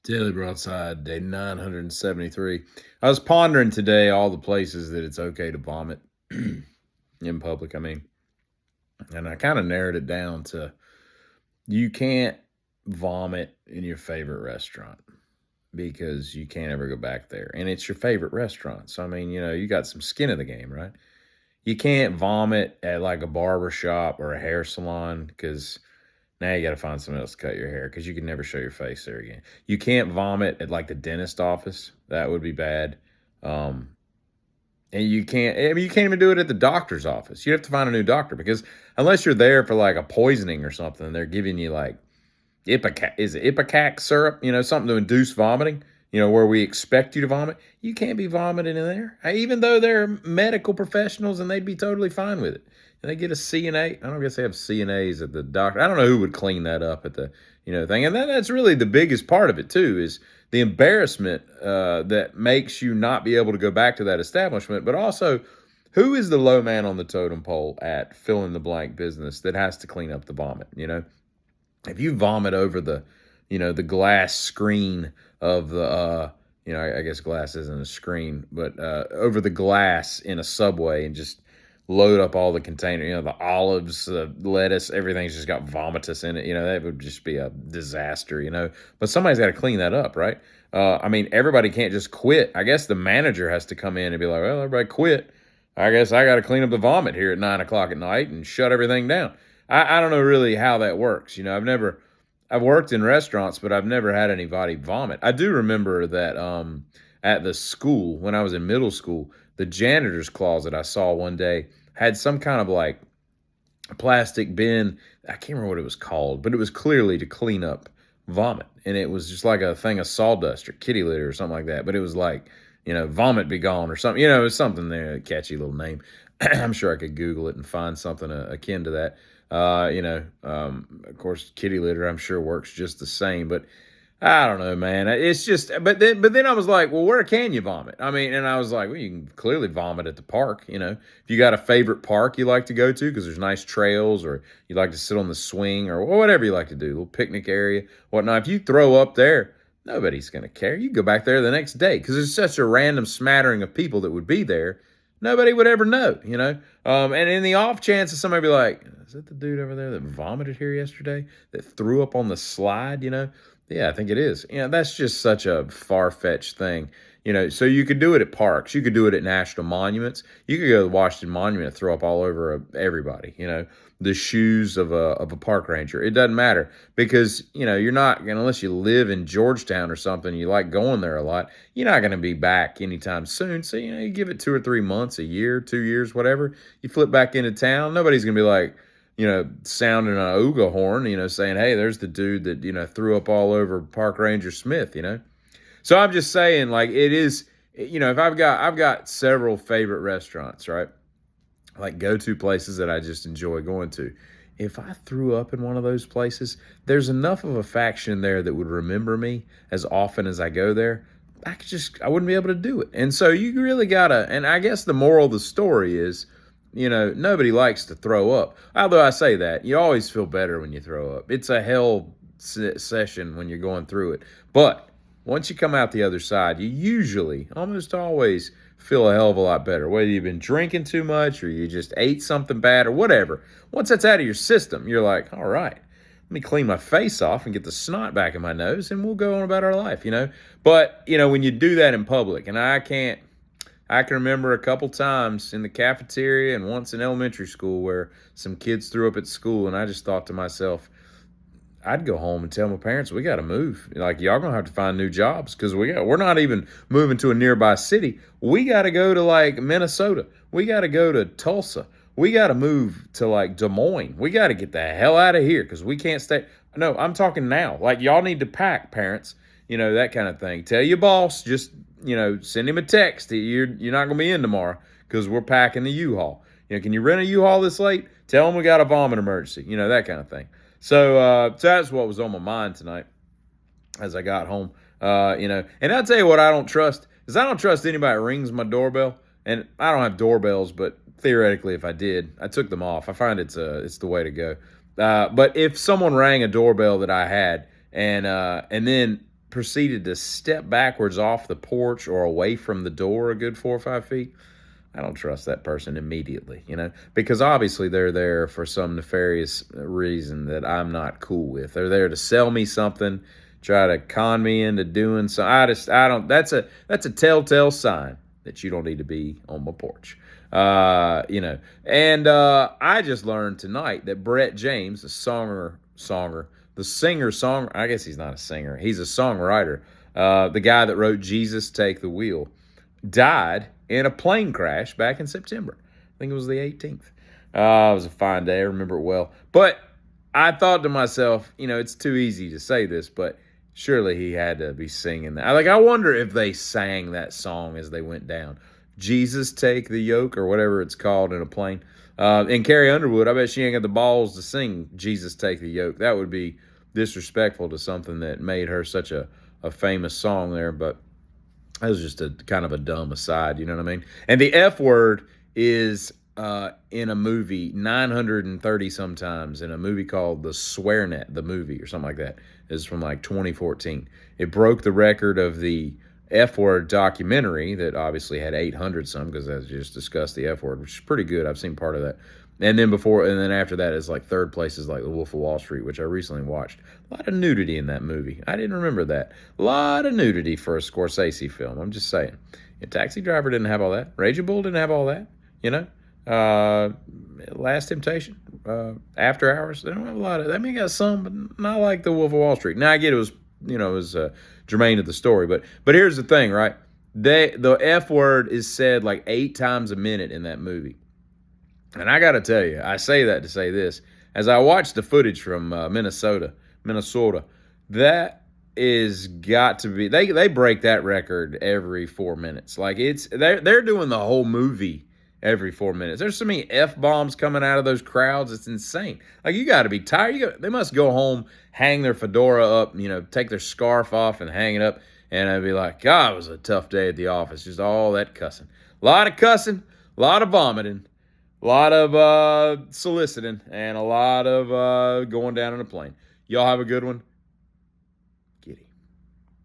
Daily Broadside, day 973. I was pondering today all the places that it's okay to vomit in public. And I kind of narrowed it down to you can't vomit in your favorite restaurant because you can't ever go back there. And it's your favorite restaurant. So, you got some skin in the game, right? You can't vomit at like a barber shop or a hair salon because now you got to find someone else to cut your hair because you can never show your face there again. You can't vomit at like the dentist office. That would be bad. Um, and you can't even do it at the doctor's office. You have to find a new doctor because unless you're there for like a poisoning or something, they're giving you like Ipecac syrup, something to induce vomiting, where we expect you to vomit. You can't be vomiting in there, even though they're medical professionals and they'd be totally fine with it. And they get a CNA. I don't guess they have CNAs at the doctor. I don't know who would clean that up at the, thing. And that's really the biggest part of it too, is the embarrassment that makes you not be able to go back to that establishment, but also who is the low man on the totem pole at fill in the blank business that has to clean up the vomit. If you vomit over the glass screen of the, I guess glass isn't a screen, but over the glass in a Subway and just load up all the container, the olives, the lettuce, everything's just got vomitus in it. That would just be a disaster. But somebody's got to clean that up, right? Everybody can't just quit. I guess the manager has to come in and be like, well, everybody quit. I guess I got to clean up the vomit here at 9 o'clock at night and shut everything down. I don't know really how that works. I've worked in restaurants, but I've never had anybody vomit. I do remember that at the school, when I was in middle school, the janitor's closet I saw one day had some kind of like plastic bin. I can't remember what it was called, but it was clearly to clean up vomit. And it was just like a thing of sawdust or kitty litter or something like that. But it was like, vomit be gone or something. It was something there, a catchy little name. I'm sure I could Google it and find something akin to that. Of course, kitty litter, I'm sure works just the same, but I don't know, man. It's just, but then I was like, well, where can you vomit? And I was like, well, you can clearly vomit at the park. If you got a favorite park you like to go to because there's nice trails, or you like to sit on the swing, or whatever you like to do, a little picnic area, whatnot. If you throw up there, nobody's going to care. You go back there the next day because it's such a random smattering of people that would be there. Nobody would ever know. And in the off chance that somebody be like, is that the dude over there that vomited here yesterday, that threw up on the slide, Yeah, I think it is. That's just such a far-fetched thing. So you could do it at parks. You could do it at national monuments. You could go to the Washington Monument and throw up all over everybody, the shoes of a park ranger. It doesn't matter because, you're not, unless you live in Georgetown or something, you like going there a lot, you're not going to be back anytime soon. So, you give it 2 or 3 months, a year, 2 years, whatever. You flip back into town. Nobody's going to be like, sounding an ooga horn, saying, hey, there's the dude that, threw up all over Park Ranger Smith. So I'm just saying, like, it is, if I've got several favorite restaurants, right? Like go-to places that I just enjoy going to. If I threw up in one of those places, there's enough of a faction there that would remember me as often as I go there. I wouldn't be able to do it. And so you really gotta, and I guess the moral of the story is, nobody likes to throw up. Although I say that, you always feel better when you throw up. It's a hell session when you're going through it. But once you come out the other side, you usually, almost always, feel a hell of a lot better. Whether you've been drinking too much or you just ate something bad or whatever. Once that's out of your system, you're like, all right, let me clean my face off and get the snot back in my nose and we'll go on about our life. But, when you do that in public, and I can remember a couple times in the cafeteria and once in elementary school where some kids threw up at school, and I just thought to myself, I'd go home and tell my parents, we got to move. Like, y'all going to have to find new jobs because we're not even moving to a nearby city. We got to go to, like, Minnesota. We got to go to Tulsa. We got to move to, like, Des Moines. We got to get the hell out of here because we can't stay. No, I'm talking now. Like, y'all need to pack, parents. That kind of thing. Tell your boss, just, send him a text. You're not going to be in tomorrow because we're packing the U-Haul. Can you rent a U-Haul this late? Tell them we got a vomit emergency. That kind of thing. So that's what was on my mind tonight as I got home. And I'll tell you what I don't trust is I don't trust anybody that rings my doorbell. And I don't have doorbells, but theoretically, if I did, I took them off. I find it's the way to go. But if someone rang a doorbell that I had and then proceeded to step backwards off the porch or away from the door a good 4 or 5 feet, I don't trust that person immediately, because obviously they're there for some nefarious reason that I'm not cool with. They're there to sell me something, try to con me into doing so. I don't. That's a telltale sign that you don't need to be on my porch. And I just learned tonight that Brett James, the singer. I guess he's not a singer. He's a songwriter. The guy that wrote "Jesus Take the Wheel" died in a plane crash back in September. I think it was the 18th. It was a fine day. I remember it well. But I thought to myself, it's too easy to say this, but surely he had to be singing that. I wonder if they sang that song as they went down. Jesus Take the Yoke, or whatever it's called in a plane. And Carrie Underwood, I bet she ain't got the balls to sing Jesus Take the Yoke. That would be disrespectful to something that made her such a famous song there, but that was just a kind of a dumb aside, you know what I mean? And the F word is in a movie 930 sometimes, in a movie called The SwearNet, the movie, or something like that. It's from like 2014. It broke the record of the F word documentary that obviously had 800 some, because I just discussed the F word, which is pretty good. I've seen part of that. And then after that is like third place is like The Wolf of Wall Street, which I recently watched. A lot of nudity in that movie. I didn't remember that. A lot of nudity for a Scorsese film. I'm just saying. Taxi Driver didn't have all that. Raging Bull didn't have all that. Last Temptation, After Hours. They don't have a lot of that. I mean, got some, but not like The Wolf of Wall Street. Now I get it was germane to the story, but here's the thing, right? The F word is said like 8 times a minute in that movie. And I got to tell you, I say that to say this. As I watched the footage from Minnesota, that is got to be, they break that record every 4 minutes. Like they're doing the whole movie every 4 minutes. There's so many F-bombs coming out of those crowds. It's insane. Like, you got to be tired. They must go home, hang their fedora up, take their scarf off and hang it up. And I'd be like, God, it was a tough day at the office. Just all that cussing. A lot of cussing, a lot of vomiting, a lot of soliciting, and a lot of going down in a plane. Y'all have a good one.